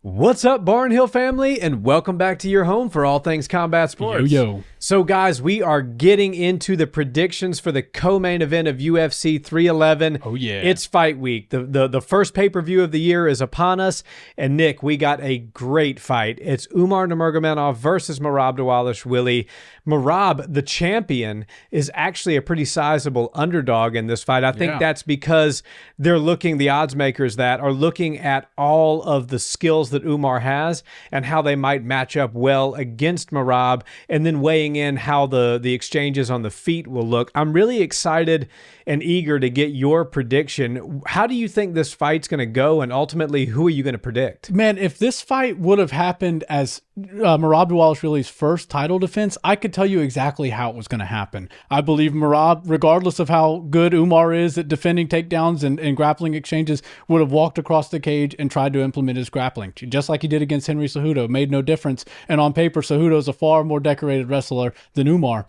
What's up, Barnhill family, and welcome back to your home for all things combat sports. Yo. So, guys, we are getting into the predictions for the co-main event of UFC 311. Oh, yeah. It's fight week. The first pay-per-view of the year is upon us. And, Nick, we got a great fight. It's Umar Nurmagomedov versus Merab Dvalishvili. Merab, the champion, is actually a pretty sizable underdog in this fight. I think that's because the odds makers that are looking at all of the skills that Umar has and how they might match up well against Merab, and then weighing in how the exchanges on the feet will look. I'm really excited and eager to get your prediction. How do you think this fight's going to go, and ultimately, who are you going to predict? Man, if this fight would have happened as Merab Dvalishvili's first title defense, I could tell you exactly how it was going to happen. I believe Merab, regardless of how good Umar is at defending takedowns and grappling exchanges, would have walked across the cage and tried to implement his grappling, just like he did against Henry Cejudo. Made no difference. And on paper, Cejudo's a far more decorated wrestler than Umar.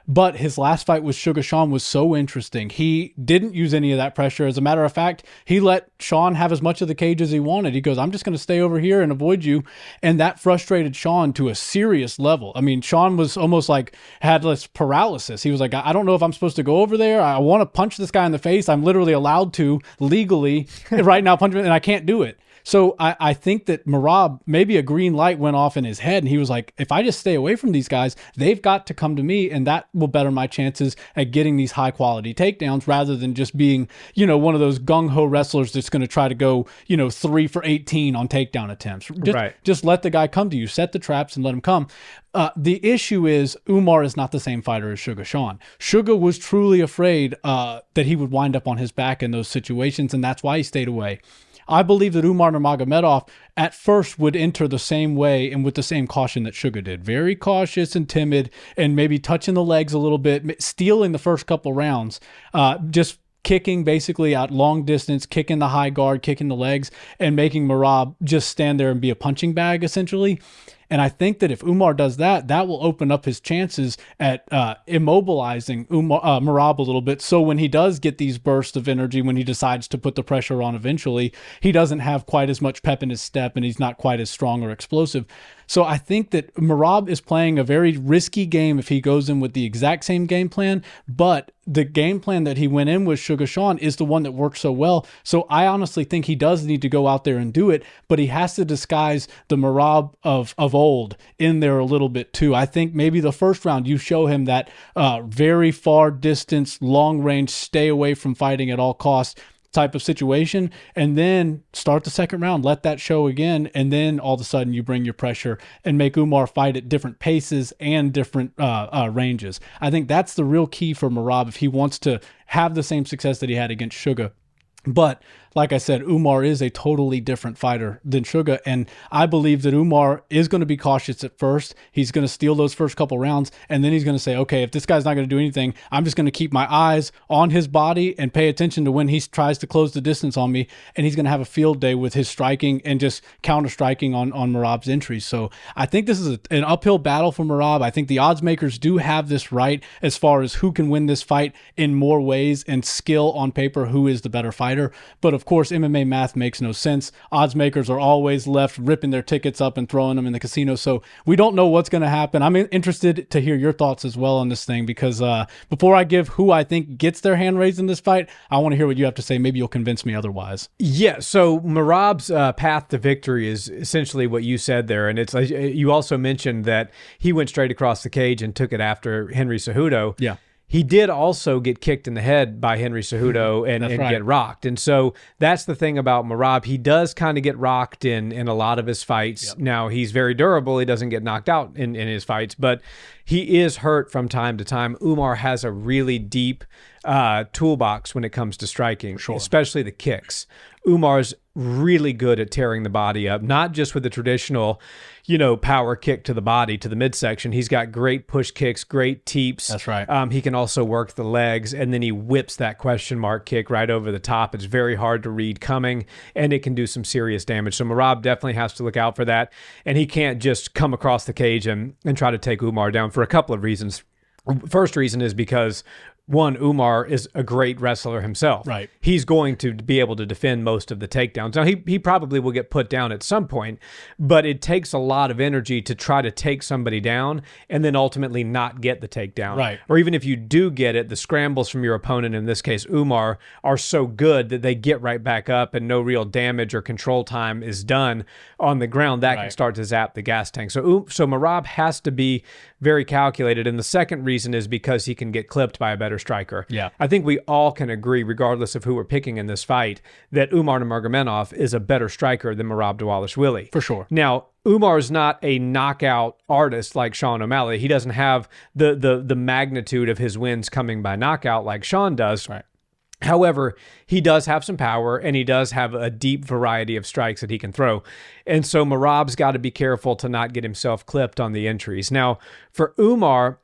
But his last fight with Sugar Sean was so interesting. He didn't use any of that pressure. As a matter of fact, he let Sean have as much of the cage as he wanted. He goes, I'm just going to stay over here and avoid you. And that frustrated Sean to a serious level. I mean, Sean was almost like had this paralysis. He was like, I don't know if I'm supposed to go over there. I want to punch this guy in the face. I'm literally allowed to legally right now punch him, and I can't do it. So I think that Merab, maybe a green light went off in his head, and he was like, if I just stay away from these guys, they've got to come to me, and that will better my chances at getting these high-quality takedowns rather than just being, one of those gung-ho wrestlers that's going to try to go, 3 for 18 on takedown attempts. Just let the guy come to you. Set the traps and let him come. The issue is Umar is not the same fighter as Sugar Sean. Sugar was truly afraid that he would wind up on his back in those situations, and that's why he stayed away. I believe that Umar Nurmagomedov at first would enter the same way and with the same caution that Sugar did. Very cautious and timid, and maybe touching the legs a little bit, stealing the first couple rounds, just kicking basically at long distance, kicking the high guard, kicking the legs, and making Merab just stand there and be a punching bag, essentially. And I think that if Umar does that, that will open up his chances at immobilizing Merab a little bit. So when he does get these bursts of energy, when he decides to put the pressure on eventually, he doesn't have quite as much pep in his step, and he's not quite as strong or explosive. So I think that Merab is playing a very risky game if he goes in with the exact same game plan, but the game plan that he went in with Sugar Sean is the one that worked so well. So I honestly think he does need to go out there and do it, but he has to disguise the Merab of old in there a little bit too. I think maybe the first round you show him that very far distance, long range, stay away from fighting at all costs type of situation, and then start the second round, let that show again, and then all of a sudden you bring your pressure and make Umar fight at different paces and different ranges. I think that's the real key for Merab if he wants to have the same success that he had against Sugar. But like I said, Umar is a totally different fighter than Sugar, and I believe that Umar is going to be cautious at first. He's going to steal those first couple rounds, and then he's going to say, okay, if this guy's not going to do anything, I'm just going to keep my eyes on his body and pay attention to when he tries to close the distance on me, and he's going to have a field day with his striking and just counter-striking on Merab's entries. So I think this is an uphill battle for Merab. I think the odds makers do have this right as far as who can win this fight in more ways, and skill on paper, who is the better fighter. But of course, MMA math makes no sense. Odds makers are always left ripping their tickets up and throwing them in the casino. So we don't know what's going to happen. I'm interested to hear your thoughts as well on this thing, because before I give who I think gets their hand raised in this fight, I want to hear what you have to say. Maybe you'll convince me otherwise. Yeah, so Merab's path to victory is essentially what you said there. And it's you also mentioned that he went straight across the cage and took it after Henry Cejudo. Yeah. He did also get kicked in the head by Henry Cejudo and get rocked. And so that's the thing about Merab. He does kind of get rocked in a lot of his fights. Yep. Now, he's very durable. He doesn't get knocked out in his fights, but he is hurt from time to time. Umar has a really deep toolbox when it comes to striking, especially the kicks. Umar's really good at tearing the body up, not just with the traditional, power kick to the body, to the midsection. He's got great push kicks, great teeps. That's right. He can also work the legs, and then he whips that question mark kick right over the top. It's very hard to read coming, and it can do some serious damage. So Merab definitely has to look out for that, and he can't just come across the cage and try to take Umar down for a couple of reasons. First reason is because one, Umar is a great wrestler himself. Right. He's going to be able to defend most of the takedowns. Now, he probably will get put down at some point, but it takes a lot of energy to try to take somebody down and then ultimately not get the takedown. Right. Or even if you do get it, the scrambles from your opponent, in this case Umar, are so good that they get right back up and no real damage or control time is done on the ground. That can start to zap the gas tank. So Merab has to be very calculated. And the second reason is because he can get clipped by a better striker. Yeah. I think we all can agree, regardless of who we're picking in this fight, that Umar Nurmagomedov is a better striker than Merab Dvalishvili. For sure. Now, Umar's not a knockout artist like Sean O'Malley. He doesn't have the magnitude of his wins coming by knockout like Sean does. Right. However, he does have some power, and he does have a deep variety of strikes that he can throw. And so Merab's got to be careful to not get himself clipped on the entries. Now, for Umar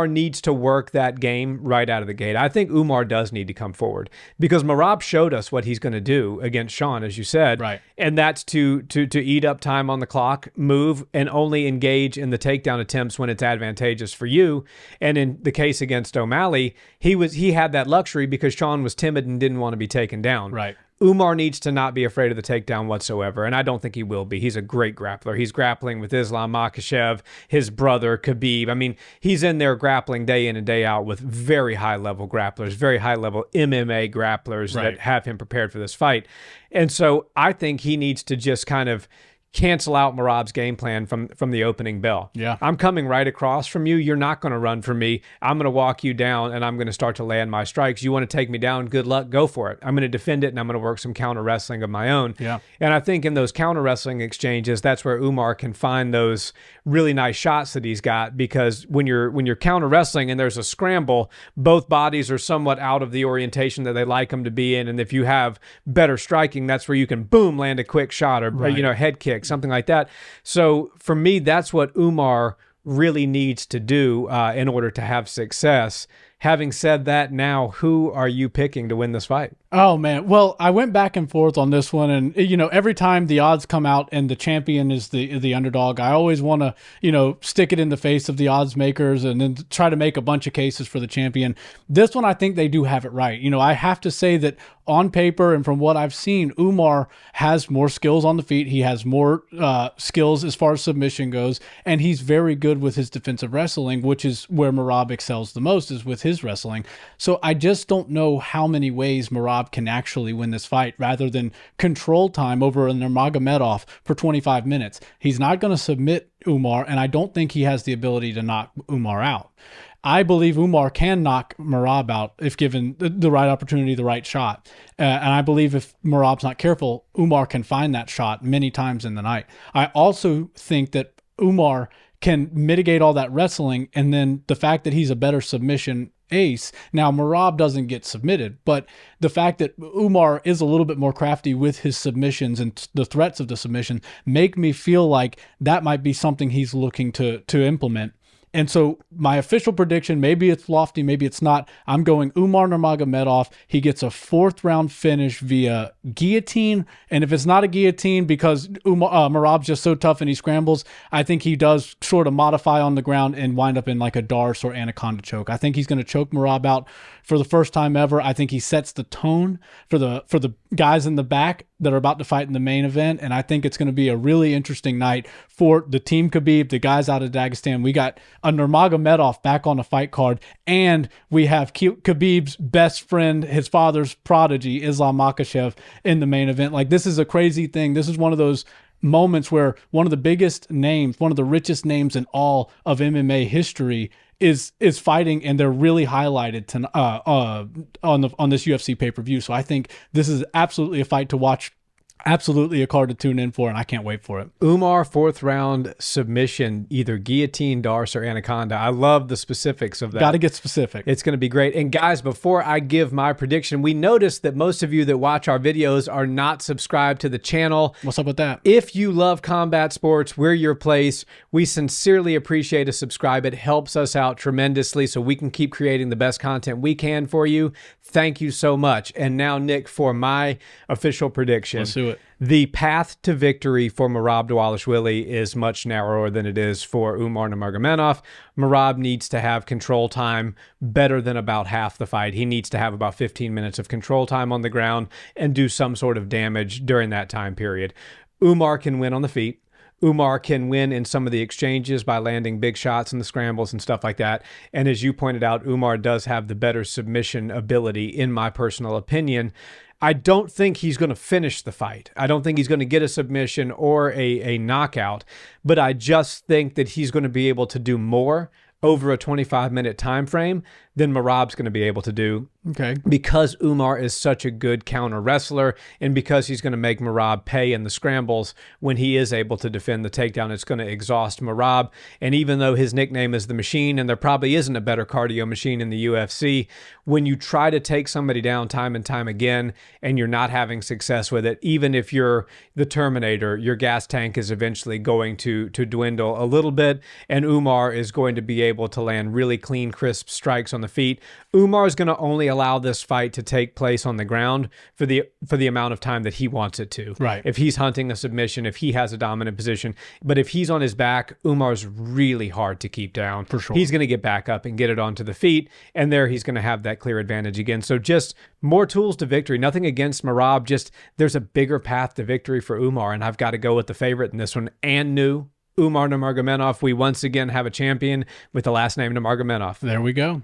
needs to work that game right out of the gate. I think Umar does need to come forward because Merab showed us what he's going to do against Sean, as you said. Right. And that's to eat up time on the clock, move, and only engage in the takedown attempts when it's advantageous for you. And in the case against O'Malley, he had that luxury because Sean was timid and didn't want to be taken down. Right. Umar needs to not be afraid of the takedown whatsoever, and I don't think he will be. He's a great grappler. He's grappling with Islam Makhachev, his brother Khabib. I mean, he's in there grappling day in and day out with very high-level grapplers, very high-level MMA grapplers that have him prepared for this fight. And so I think he needs to just kind of cancel out Merab's game plan from the opening bell. Yeah. I'm coming right across from you. You're not going to run from me. I'm going to walk you down, and I'm going to start to land my strikes. You want to take me down? Good luck. Go for it. I'm going to defend it, and I'm going to work some counter wrestling of my own. Yeah. And I think in those counter wrestling exchanges, that's where Umar can find those really nice shots that he's got, because when you're counter wrestling and there's a scramble, both bodies are somewhat out of the orientation that they like them to be in. And if you have better striking, that's where you can boom, land a quick shot or head kick, something like that. So for me, that's what Umar really needs to do in order to have success. Having said that, now who are you picking to win this fight? Oh, man. Well, I went back and forth on this one. And, every time the odds come out and the champion is the underdog, I always want to, stick it in the face of the odds makers and then try to make a bunch of cases for the champion. This one, I think they do have it right. I have to say that on paper and from what I've seen, Umar has more skills on the feet. He has more skills as far as submission goes. And he's very good with his defensive wrestling, which is where Merab excels the most, is with his wrestling. So I just don't know how many ways Merab can actually win this fight rather than control time over a Nurmagomedov for 25 minutes. He's not going to submit Umar, and I don't think he has the ability to knock Umar out. I believe Umar can knock Merab out if given the right opportunity, the right shot. And I believe if Merab's not careful, Umar can find that shot many times in the night. I also think that Umar can mitigate all that wrestling, and then the fact that he's a better submission ace. Now, Merab doesn't get submitted, but the fact that Umar is a little bit more crafty with his submissions and the threats of the submission make me feel like that might be something he's looking to implement. And so my official prediction, maybe it's lofty, maybe it's not, I'm going Umar Nurmagomedov. He gets a 4th round finish via guillotine. And if it's not a guillotine because Merab's just so tough and he scrambles, I think he does sort of modify on the ground and wind up in like a Darce or Anaconda choke. I think he's going to choke Merab out for the first time ever. I think he sets the tone for the guys in the back that are about to fight in the main event. And I think it's going to be a really interesting night for the team Khabib, the guys out of Dagestan. We got a Nurmagomedov back on the fight card, and we have Khabib's best friend, his father's prodigy, Islam Makhachev, in the main event. Like, this is a crazy thing. This is one of those moments where one of the biggest names, one of the richest names in all of MMA history is fighting, and they're really highlighted on this UFC pay-per-view. So I think this is absolutely a fight to watch, absolutely a card to tune in for, and I can't wait for it. Umar 4th round submission, either guillotine, Darce, or Anaconda. I love the specifics of that. Got to get specific. It's going to be great. And guys, before I give my prediction, we noticed that most of you that watch our videos are not subscribed to the channel. What's up with that? If you love combat sports, we're your place. We sincerely appreciate a subscribe. It helps us out tremendously so we can keep creating the best content we can for you. Thank you so much. And now, Nick, for my official prediction. Let's do it. do it. The path to victory for Merab Dvalishvili is much narrower than it is for Umar Nurmagomedov. Merab needs to have control time better than about half the fight. He needs to have about 15 minutes of control time on the ground and do some sort of damage during that time period. Umar can win on the feet. Umar can win in some of the exchanges by landing big shots in the scrambles and stuff like that. And as you pointed out, Umar does have the better submission ability, in my personal opinion. I don't think he's going to finish the fight. I don't think he's going to get a submission or a knockout, but I just think that he's going to be able to do more over a 25-minute time frame than Merab's going to be able to do. Okay. Because Umar is such a good counter wrestler, and because he's going to make Merab pay in the scrambles when he is able to defend the takedown, it's going to exhaust Merab. And even though his nickname is the Machine, and there probably isn't a better cardio machine in the UFC, when you try to take somebody down time and time again and you're not having success with it, even if you're the Terminator, your gas tank is eventually going to dwindle a little bit, and Umar is going to be able to land really clean, crisp strikes on the feet. Umar is going to only allow this fight to take place on the ground for the amount of time that he wants it to. Right. If he's hunting a submission, if he has a dominant position, but if he's on his back, Umar's really hard to keep down. For sure. He's going to get back up and get it onto the feet, and there he's going to have that clear advantage again. So just more tools to victory. Nothing against Merab, just there's a bigger path to victory for Umar, and I've got to go with the favorite in this one, and new Umar Nurmagomedov. We once again have a champion with the last name Nurmagomedov. There we go.